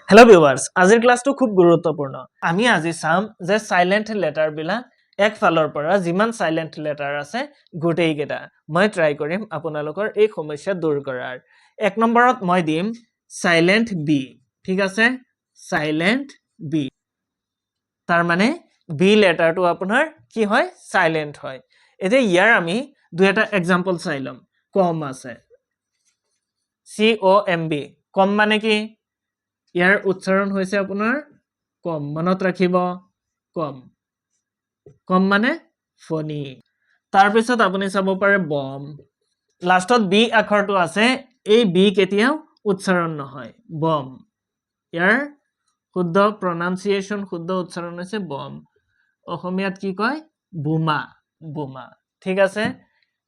Hello viewers, আজিৰ ক্লাছটো খুব গুৰুত্বপূৰ্ণ। আমি আজি চাম যে সাইলেন্ট লেটাৰ বিলাক এক ফালৰ পৰা যিমান সাইলেন্ট লেটাৰ আছে গোটেই কেইটা মই ট্ৰাই কৰিম আপোনালোকৰ এই সমস্যা দূৰ কৰাৰ। এক নম্বৰত মই দিম সাইলেন্ট বি। ঠিক আছে? Silent B. তাৰ মানে বি লেটাৰটো আপোনাৰ কি হয়? সাইলেন্ট হয়। এতিয়া ইয়াৰ আমি দুই এটা এক্সাম্পল চাই লম। কম আছে। COMB। কম মানে কি? ইয়াৰ উচ্চাৰণ হৈছে আপোনাৰ কম। মনত ৰাখিব কম। কম মানে ফনি। তাৰ পিছত আপুনি চাব পাৰে বম। লাষ্টত বি আখৰটো আছে, এই বি কেতিয়াও উচ্চাৰণ নহয়। বম। ইয়াৰ শুদ্ধ প্ৰনাউন্সিয়েশন শুদ্ধ উচ্চাৰণ হৈছে বম। অসমীয়াত কি কয়? বোমা। বোমা। ঠিক আছে?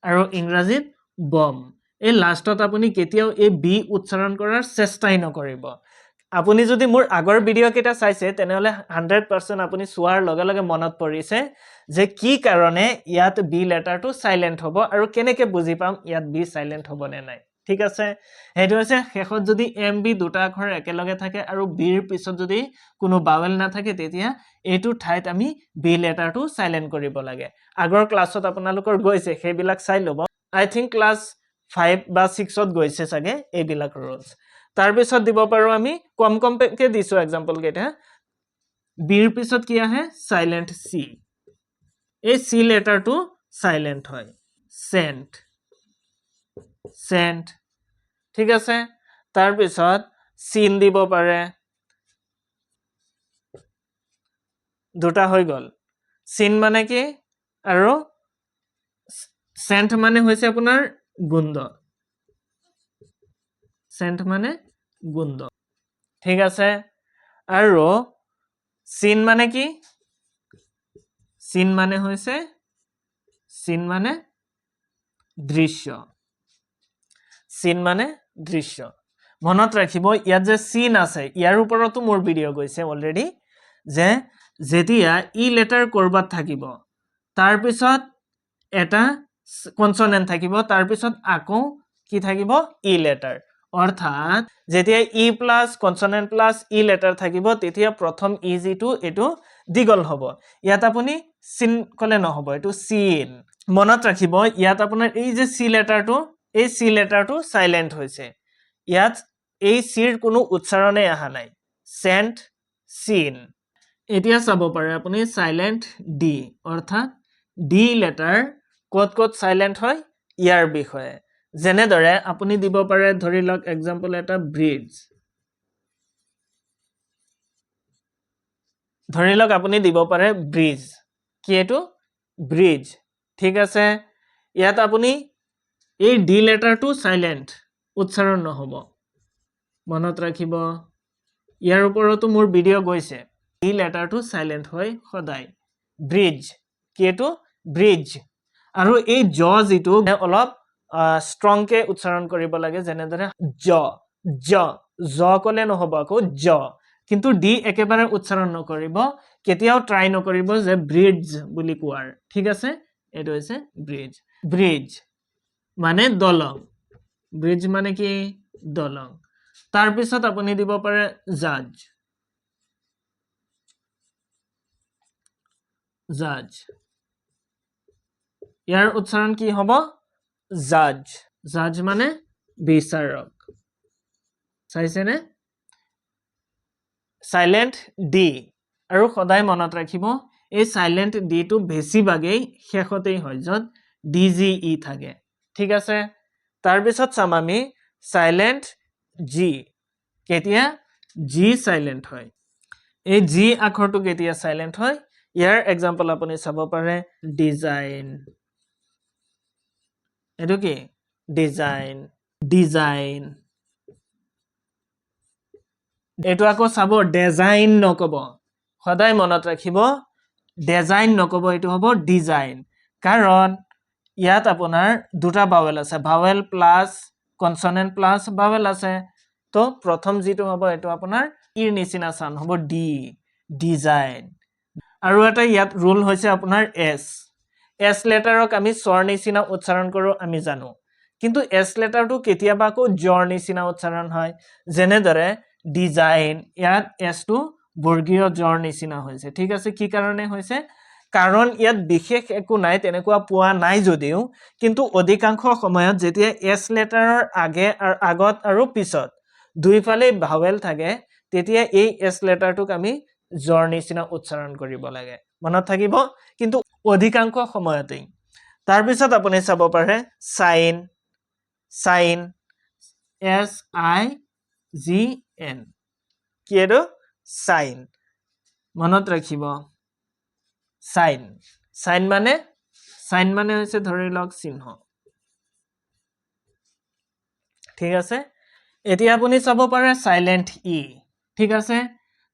আৰু ইংৰাজীত বম। এই লাষ্টত আপুনি কেতিয়াও এই বি উচ্চাৰণ কৰাৰ চেষ্টাই নকৰিব। আপুনি যদি মোৰ আগৰ ভিডিও কেইটা চাইছে তেনেহলে 100% আপুনি চোৱাৰ লগে লগে মনত পৰিছে যে কি কাৰণে ইয়াত বি লেটাৰটো সাইলেন্ট হ'ব আৰু কেনেকৈ বুজি পাম ইয়াত বি সাইলেন্ট হ'ব নে নাই। ঠিক আছে? হেতু হৈছে শেষত যদি এম বি দুটা আখৰ একেলগে থাকে আৰু বিৰ পিছত যদি কোনো বাৱেল না থাকে তেতিয়া এইটো ঠাইত আমি বি লেটাৰটো সাইলেন্ট কৰিব লাগে। আগৰ ক্লাছত আপোনালোকৰ গৈছে সেইবিলাক চাই ল'ব। আই থিংক ক্লাছ 5 বা 6ত গৈছে চাগে এইবিলাক ৰুলছ। তাৰ পিছত দিব পাৰো আমি কম কমকে দিছো এক্সাম্পল কেইটা। বিৰ পিছত কি আহে? সাইলেন্ট সি। এই সি লেটাৰটো সাইলেন্ট হয়। সেন্ট। সেন্ট। ঠিক আছে? তাৰ পিছত সিন দিব পাৰে। দুটা হৈ গল। সিন মানে কি? আৰু সেন্ট মানে হৈছে আপোনাৰ গুণ্ড। সেন্ট মানে গুণ্ড। ঠিক আছে? আৰু সিন মানে কি? সিন মানে হৈছে সিন মানে দৃশ্য। সিন মানে দৃশ্য। মনত ৰাখিব ইয়াত যে সিন আছে ইয়াৰ ওপৰতো মোৰ ভিডিও গৈছে অলৰেডি যে যেতিয়া ই লেটাৰ কৰবাত থাকিব তাৰ পিছত এটা কনসোনেন্ট থাকিব তাৰ পিছত আকৌ কি থাকিব? ই লেটাৰ। অৰ্থাৎ যেতিয়া ই plus consonant plus E letter থাকিব তেতিয়া প্ৰথম ই যিটো এটো দীঘল হ'ব। ইয়াত আপুনি সিন কলে নহব, এটো সিন। মনত ৰাখিব ইয়াত আপোনাৰ এই যে সি লেটাৰটো এই সি লেটাৰটো সাইলেন্ট হৈছে। ইয়াত এই সিৰ কোনো উচ্চাৰণে আহা নাই। Scent scene. এতিয়া চাব পাৰে আপুনি সাইলেন্ট ডি অৰ্থাৎ ডি লেটাৰ কত কত সাইলেন্ট হয় ইয়াৰ বিষয়ে। যেনেদৰে আপুনি দিব পাৰে ধৰি লওক এক্সাম্পল এটা ব্ৰিজ। ধৰি লওক আপুনি দিব পাৰে ব্ৰিজ। কি এটো? ব্ৰিজ। ঠিক আছে? ইয়াত আপুনি এই ডি লেটাৰটো সাইলেন্ট উচ্চাৰণ নহব। মনত ৰাখিব। ইয়াৰ ওপৰতো মোৰ ভিডিও গৈছে। ডি লেটাৰটো সাইলেন্ট হয় সদায়। ব্ৰিজ। কি এটো? ব্ৰিজ। আৰু এই জ যিটো অলপ ষ্ট্ৰংকে উচ্চাৰণ কৰিব লাগে যেনেদৰে জ জ জ কলে নহব আকৌ জ। কিন্তু ডি একেবাৰে উচ্চাৰণ নকৰিব। কেতিয়াও ট্ৰাই নকৰিব যে ব্ৰিজ বুলি কোৱাৰ। ঠিক আছে? এটো হৈছে ব্ৰিজ। ব্ৰিজ মানে দলং। ব্ৰিজ মানে কি? দলং। তাৰ পিছত আপুনি দিব পাৰে জাজ। জাজ। ইয়াৰ উচ্চাৰণ কি হ'ব? জাজ। জাজ মানে বিচাৰক। চাইছেনে? Silent D. আৰু সদায় মনত ৰাখিব এই সাইলেন্ট ডি টো বেছিভাগেই শেষতেই হয় যত ডিজিই থাকে। ঠিক আছে? তাৰ পিছত চাম আমি সাইলেন্ট জি। কেতিয়া জি সাইলেন্ট হয়? এই জি আখৰটো কেতিয়া সাইলেন্ট হয়? ইয়াৰ এক্সাম্পল আপুনি চাব পাৰে ডিজাইন। এটো কি? ডিজাইন। ডিজাইন। এটো আকৌ চাব ডিজাইন নকব। সদায় মনত ৰাখিব ডিজাইন নকব, এটো হ'ব ডিজাইন। কাৰণ ইয়াত আপোনাৰ দুটা বাৱেল আছে। Bowel plus consonant plus bowel আছে। তো প্ৰথম যিটো হ'ব এটো আপোনাৰ ইৰ নিচিনা সাউন্ড হ'ব ডি। ডিজাইন। আৰু এটা ইয়াত ৰুল হৈছে আপোনাৰ এস। এস লেটাৰক আমি স্বৰ নিচিনা উচ্চাৰণ কৰো আমি জানো। কিন্তু এস লেটাৰটো কেতিয়াবা আকৌ জৰ নিচিনা উচ্চাৰণ হয়। যেনেদৰে ডিজাইন ইয়াত এছটো বৰ্গীয় জৰ নিচিনা হৈছে ঠিক আছে কি কাৰণে হৈছে কাৰণ ইয়াত বিশেষ একো নাই তেনেকুৱা পোৱা নাই যদিও কিন্তু অধিকাংশ সময়ত যেতিয়া এছ লেটাৰৰ আগত আৰু পিছত দুইফালে ভাৱেল থাকে তেতিয়া এই এছ লেটাৰটোক আমি জৰ নিচিনা উচ্চাৰণ কৰিব লাগে মনত থাকিব কিন্তু অধিকাংশ সময়তেই তাৰ পিছত আপুনি চাব পাৰে সাইন সাইন SIGN কি এটো সাইন মনত ৰাখিব সাইন সাইন মানে হৈছে ধৰি লওক চিহ্ন ঠিক আছে এতিয়া আপুনি চাব পাৰে সাইলেন্ট ই ঠিক আছে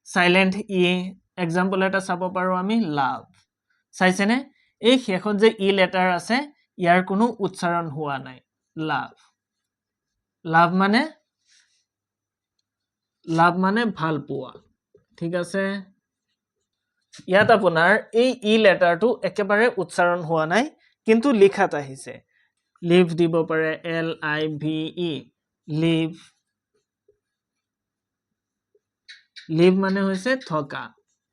সাইলেন্ট ই এক্সাম্পল এটা চাব পাৰো আমি লাভ চাইছেনে এই শেষত যে ই লেটাৰ আছে ইয়াৰ কোনো উচ্চাৰণ হোৱা নাই লাভ লাভ মানে ভাল পোৱা ঠিক আছে ইয়াত আপোনাৰ এই ই লেটাৰটো একেবাৰে উচ্চাৰণ হোৱা নাই কিন্তু লিখাত আহিছে লিভ দিব পাৰে LIVE লিভ লিভ মানে হৈছে থকা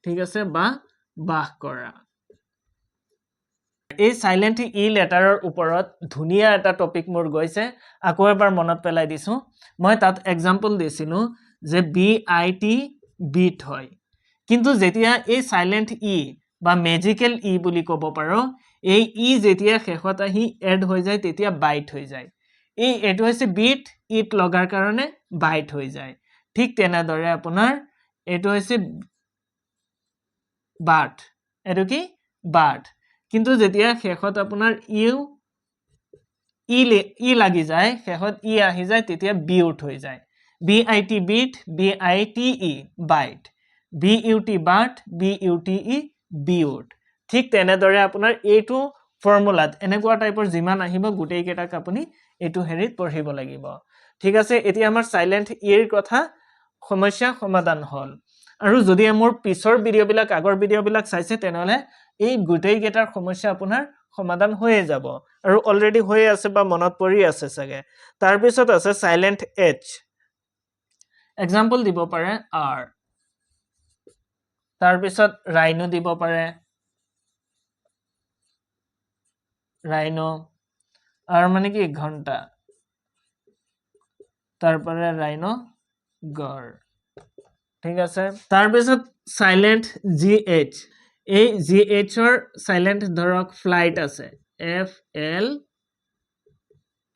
ঠিক আছে বা বাস কৰা এই সাইলেন্ট ই লেটাৰৰ ওপৰত ধুনিয়া এটা টপিক মোৰ গৈছে আকৌ এবাৰ মনত পেলাই দিছো মই তাত এক্সাম্পল দিছিলো যে BIT বিট হয় কিন্তু যেতিয়া এই সাইলেন্ট ই বা ম্যাজিক্যাল ই বুলি ক'ব পাৰো এই ই যেতিয়া শেষত আহি এড হৈ যায় তেতিয়া বাইট হৈ যায় এই এটো হৈছে বিট ইট লগাৰ কাৰণে বাইট হৈ যায় ঠিক তেনেদৰে আপোনাৰ এটো হৈছে বাট এটো কি বাট কিন্তু যেতিয়া শেষত আপোনাৰ ই লাগি যায় শেষত ই আহি যায় তেতিয়া বিউট হৈ যায় BIT bit BITE bite BUT but BUTE bute ঠিক তেনেদৰে আপোনাৰ এইটো ফৰ্মুলাত এনেকুৱা টাইপৰ যিমান আহিব গুটেই কেটাক আপুনি এইটো হেৰিত পঢ়িব লাগিব ঠিক আছে এতিয়া আমাৰ সাইলেন্ট ইৰ কথা সমস্যা সমাধান হল আৰু যদি মোৰ পিছৰ ভিডিওবিলাক আগৰ ভিডিওবিলাক চাইছে তেনেহলে এই গুটেই কেটাৰ সমস্যা আপোনাৰ সমাধান হৈয়ে যাব আৰু অলৰেডি হৈ আছে বা মনত পৰি আছে চাগে তাৰ পিছত আছে সাইলেন্ট H এক্সাম্পল দিব পাৰে R তাৰ পিছত ৰাইনো দিব পাৰে ৰাইনো আৰ মানে কি ঘন্টা তাৰপৰে ৰাইনো গড় ঠিক আছে তাৰ পিছত সাইলেন্ট GH এই GH এৰ সাইলেন্ট ধৰক ফ্লাইট আছে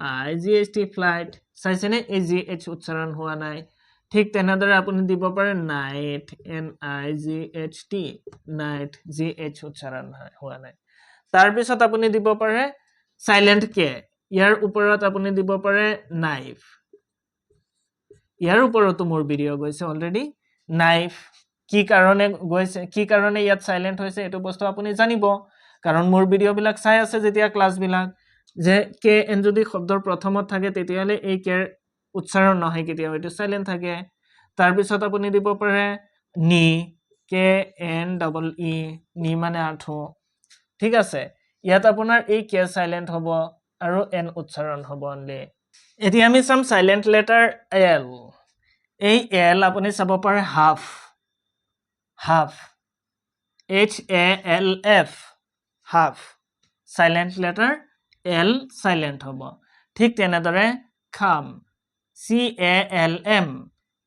FLIGHT ফ্লাইট চাইছেনে এই GH উচ্চাৰণ হোৱা নাই ঠিক তেনেদৰে আপুনি দিব পাৰে নাইট NIGHT নাইট GH উচ্চাৰণ হোৱা নাই তাৰ পিছত আপুনি দিব পাৰে সাইলেন্ট K ইয়াৰ ওপৰত আপুনি দিব পাৰে নাইফ ইয়াৰ ওপৰতো মোৰ ভিডিও গৈছে অলৰেডি নাইফ কি কাৰণে গৈছে কি কাৰণে ইয়াত সাইলেন্ট হৈছে এটো বস্তু আপুনি জানিব কাৰণ মোৰ ভিডিও বিলাক চাই আছে যেতিয়া ক্লাস বিলাক যে কে এন যদি শব্দৰ প্ৰথমত থাকে তেতিয়ালে এই কে উচ্চাৰণ নহয় কেতিয়া এটো সাইলেন্ট থাকে তাৰ পিছত আপুনি দিব পাৰে নি KNEE নি মানে আঠো ঠিক আছে ইয়াত আপোনাৰ এই কে সাইলেন্ট হ'ব আৰু এন উচ্চাৰণ হ'ব অনলি এতিয়া আমি চাম সাইলেন্ট লেটাৰ L এই L আপুনি চাব পাৰে half HALF half silent letter L silent হ'ব ঠিক তেনেদৰে খাম CALM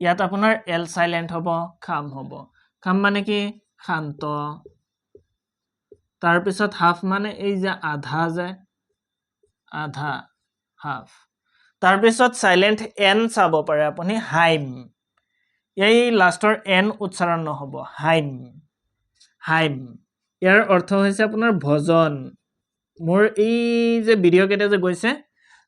ইয়াত আপোনাৰ L সাইলেন্ট হ'ব খাম মানে কি শান্ত তাৰ পিছত হাফ মানে এই যে আধা হাফ তাৰ পিছত সাইলেন্ট N চাব পাৰে আপুনি হাইম এই লাষ্টৰ N উচ্চাৰণ নহব হাইম ইয়াৰ অৰ্থ হৈছে আপোনাৰ ভজন মোৰ এই যে ভিডিও কেটা যে গৈছে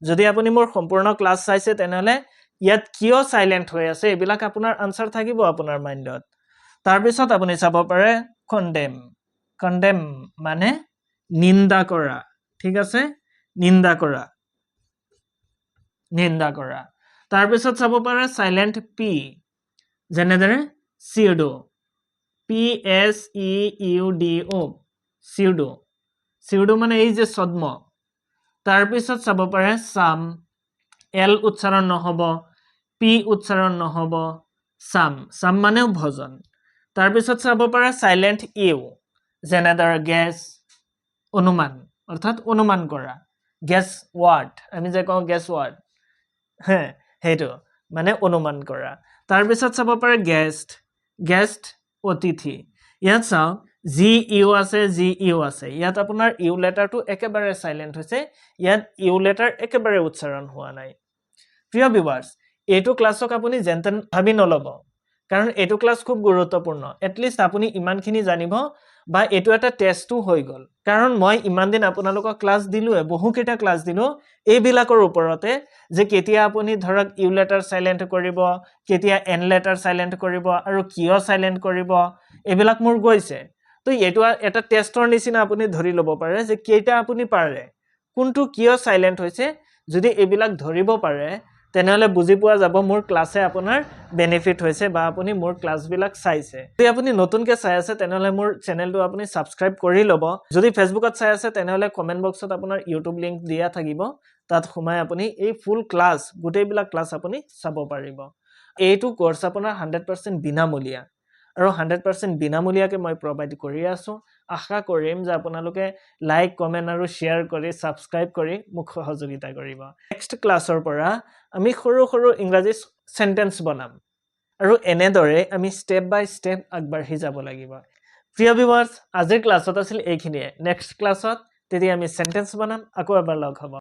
যদি আপুনি মোৰ সম্পূৰ্ণ ক্লাস চাইছে তেনেহলে ইয়াত কিয় সাইলেন্ট হৈ আছে এবিলাক আপোনাৰ আনসাৰ থাকিব আপোনাৰ মাইন্ডত তাৰ পিছত আপুনি চাব পাৰে কন্ডেম মানে নিন্দা কৰা ঠিক আছে নিন্দা কৰা তাৰ পিছত চাব পাৰে সাইলেন্ট P যেনেদৰে pseudo PSEUDO pseudo মানে এই যে ছদ্ম তাৰ পিছত চাব পাৰে সাম L উচ্চাৰণ নহব P উচ্চাৰণ নহব some মানেও ভজন তাৰপিছত চাব পাৰা সাইলেন্ট ইউ যেনেদৰে গেছ অনুমান অৰ্থাৎ অনুমান কৰা গেছ what আমি যে কওঁ গেছ what হে হেটো মানে অনুমান কৰা তাৰপিছত চাব পাৰা গেষ্ট অতিথি ইয়াত চাও জি ইউ আছে ইয়াত আপোনাৰ ইউ লেটাৰটো একেবাৰে সাইলেন্ট হৈছে ইয়াত ইউ লেটাৰ একেবাৰে উচ্চাৰণ হোৱা নাই প্ৰিয় ভিউৱাৰ্ছ এইটো ক্লাছক আপুনি যেনতেন ভাবি নলব কাৰণ এইটো ক্লাছ খুব গুৰুত্বপূৰ্ণ এটলিষ্ট আপুনি ইমানখিনি জানিব বা এইটো এটা টেষ্টও হৈ গল কাৰণ মই ইমান দিন আপোনালোকক ক্লাছ দিলো বহুকেইটা ক্লাছ দিলো এইবিলাকৰ ওপৰতে যে কেতিয়া আপুনি ধৰক ইউ লেটাৰ সাইলেন্ট কৰিব কেতিয়া এন লেটাৰ সাইলেন্ট কৰিব আৰু কিয় সাইলেন্ট কৰিব এইবিলাক মোৰ গৈছে তো এইটো এটা টেষ্টৰ নিচিনা আপুনি ধৰি লব পাৰে যে কেইটা আপুনি পাৰে কোনটো কিয় সাইলেন্ট হৈছে যদি এইবিলাক ধৰিব পাৰে তেনেহলে বুজি পোৱা যাব মোৰ ক্লাছে আপোনাৰ বেনিফিট হৈছে বা আপুনি মোৰ ক্লাছবিলাক চাইছে যদি আপুনি নতুনকৈ চাই আছে তেনেহলে মোৰ চেনেলটো আপুনি সাবস্ক্ৰাইব কৰি ল'ব যদি ফেসবুকত চাই আছে তেনেহলে কমেন্ট বক্সত আপোনাৰ ইউটিউব লিংক দিয়া থাকিব তাত সোমাই আপুনি এই ফুল ক্লাছ গোটেইবিলাক ক্লাছ আপুনি চাব পাৰিব এইটো কোৰ্স আপোনাৰ 100% বিনামূলীয়া আৰু 100% বিনামূলীয়াকৈ মই প্ৰভাইড কৰি আছো আশা কৰিম যে আপোনালোকে লাইক কমেন্ট আৰু শেয়াৰ কৰি সাবস্ক্ৰাইব কৰি মোক সহযোগিতা কৰিব নেক্সট ক্লাছৰ পৰা আমি সৰু ইংৰাজী সেন্টেন্স বনাম আৰু এনেদৰে আমি স্টেপ বাই স্টেপ আগবাঢ়ি যাব লাগিব প্ৰিয় ভিউৱাৰ্ছ আজিৰ ক্লাছত আছিল এইখিনিয়ে নেক্সট ক্লাছত তেতিয়া আমি সেন্টেন্স বনাম আকৌ এবাৰ লগ হ'ব